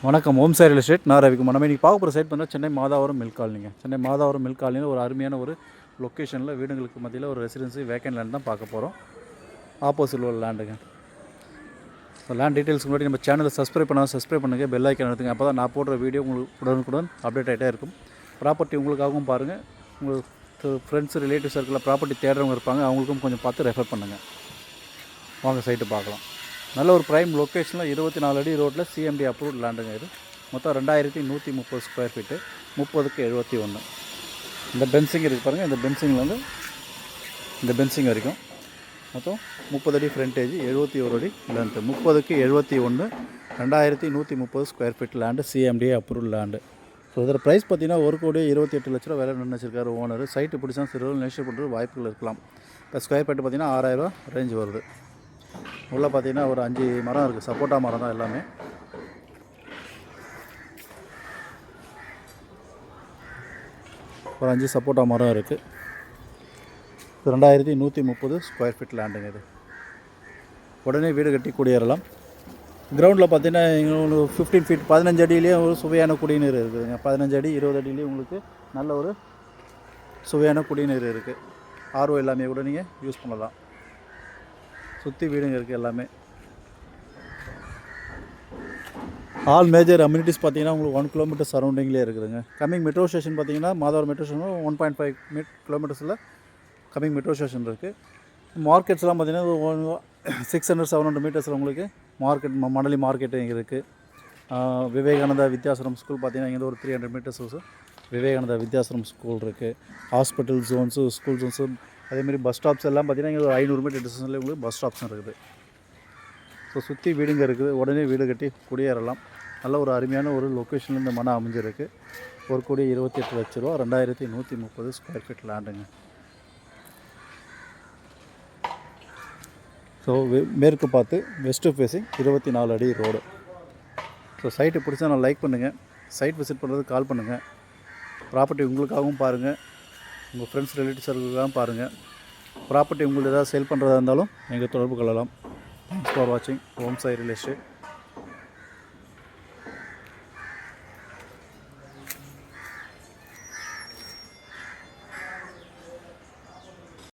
வணக்கம். ஓம் Sai real estate. நான் ரவிக்குமார். நம்ம இன்றைக்கி பார்க்க போகிற சைட் பார்த்தீங்கன்னா சென்னை மாதாவரம் மில்க் காலனிங்க. சென்னை மாதாவரம் மில்க் காலனியில் ஒரு அருமையான ஒரு லொக்கேஷனில் வீடுங்களுக்கு மத்தியில் ஒரு ரெசிடென்சி வேக்கண்ட் லேண்ட் தான் பார்க்க போகிறோம். ஆப்போசிட்டில் உள்ள லேண்டுங்க. ஸோ லேண்ட் டீட்டெயில்ஸ்க்கு முன்னாடி நம்ம சேனலை சப்ஸ்கிரைப் பண்ணுங்கள், பெல் ஐக்கான் எடுத்துங்க. அப்போ தான் நான் போடுற வீடியோ உங்களுக்கு உடனுக்குடன் அப்டேட் ஆகிட்டே இருக்கும். ப்ராப்பர்ட்டி உங்களுக்காகவும் பாருங்கள், உங்களுக்கு ஃப்ரெண்ட்ஸ் ரிலேட்டிவ் சர்க்கிளில் ப்ராப்பர்ட்டி தேடுறவங்க இருப்பாங்க, அவங்களுக்கும் கொஞ்சம் பார்த்து ரெஃபர் பண்ணுங்கள். வாங்க சைட்டு பார்க்கலாம். நல்ல ஒரு ப்ரைம் லொக்கேஷனில் 24 அடி ரோட்டில் சிஎம்டி அப்ரூவ்ட் லேண்டுங்க. இது மொத்தம் 2130 ஸ்கொயர் ஃபீட்டு, 30க்கு 71. இந்த பென்சிங் இருக்குது பாருங்கள். இந்த பென்சிங்கில் வந்து இந்த பென்சிங் வரைக்கும் மொத்தம் 30 அடி ஃப்ரண்டேஜ், 71 அடி லென்த்து, 30க்கு 71, 2130 square feet land, CMD approved land. So இதில் ப்ரைஸ் பார்த்தீங்கன்னா 1,28,00,000 வேலை நிர்ணயிச்சிருக்காரு ஓனர். சைட்டு பிடிச்சா சிறுவர்கள் நேஷன் பண்ணுறது வாய்ப்புகள் இருக்கலாம். இப்போ ஸ்கொயர் ஃபீட்டு பார்த்தீங்கன்னா 6,000 ரேஞ்ச் வருது. உள்ளே பார்த்தீங்கன்னா ஒரு 5 மரம் இருக்குது, சப்போட்டா மரம் தான் எல்லாமே. ஒரு 5 சப்போட்டா மரம் இருக்குது. 2130 ஸ்கொயர் ஃபீட் லேண்டுங்க. இது உடனே வீடு கட்டி குடியேறலாம். கிரவுண்டில் பார்த்தீங்கன்னா உங்களுக்கு 15 ஃபீட் 15 அடியிலேயே ஒரு சுவையான குடிநீர் இருக்குதுங்க. 15 அடி 20 அடியிலேயே உங்களுக்கு நல்ல ஒரு சுவையான குடிநீர் இருக்குது. ஆர்ஓ எல்லாமே கூட நீங்கள் யூஸ் பண்ணலாம். சுற்றி வீடுங்க இருக்குது எல்லாமே. ஆல் மேஜர் அம்யூனிட்டிஸ் பார்த்தீங்கன்னா உங்களுக்கு 1 கிலோமீட்டர் சரௌண்டிங்லேயே இருக்குதுங்க. கம்மிங் மெட்ரோ ஸ்டேஷன் பார்த்தீங்கன்னா மாதவரம் மெட்ரோ ஸ்டேஷன் 1.5 கிலோமீட்டர்ஸில் கம்மிங் மெட்ரோ ஸ்டேஷன் இருக்குது. மார்க்கெட்ஸ்லாம் பார்த்தீங்கன்னா 600-700 மீட்டர்ஸில் உங்களுக்கு மார்க்கெட் மணலி மார்க்கெட்டு இங்கே இருக்குது. விவேகானந்தா வித்யாசிரம் ஸ்கூல் பார்த்தீங்கன்னா இங்கே ஒரு 300 மீட்டர்ஸ் விவேகானந்தா வித்யாசிரம் ஸ்கூல் இருக்குது. ஹாஸ்பிட்டல் ஜோன்ஸு, ஸ்கூல் ஜோன்ஸு, அதேமாதிரி பஸ் ஸ்டாப்ஸ் எல்லாம் பார்த்தீங்கன்னா இங்கே ஒரு 500 மீட்டர் டிஸ்டன்ஸ்லேயே உங்களுக்கு பஸ் ஸ்டாப்ஸும் இருக்குது. ஸோ சுற்றி வீடுங்க இருக்குது. உடனே வீடு கட்டி குடியேறலாம். நல்ல ஒரு அருமையான ஒரு லொக்கேஷனில் இந்த மனம் அமைஞ்சிருக்கு. 1,28,00,000 ரூபா, 2130 ஸ்கொயர் ஃபீட் லேண்டுங்க. ஸோ மேற்கு பார்த்து வெஸ்ட்டு ஃபேஸிங் 24 அடி ரோடு. ஸோ சைட்டு பிடிச்சா நான் லைக் பண்ணுங்கள். சைட் விசிட் பண்ணுறதுக்கு கால் பண்ணுங்கள். ப்ராப்பர்ட்டி உங்களுக்காகவும் பாருங்கள், உங்கள் ஃப்ரெண்ட்ஸ் ரிலேட்டிவ்ஸுக்காகவும் பாருங்கள். ப்ராப்பர்ட்டி உங்களுக்கு ஏதாவது சேல் பண்ணுறதா இருந்தாலும் எங்கள் தொடர்பு கொள்ளலாம். தேங்க்ஸ் ஃபார் வாட்சிங் ஓம் சாய் ரியல் எஸ்டேட்.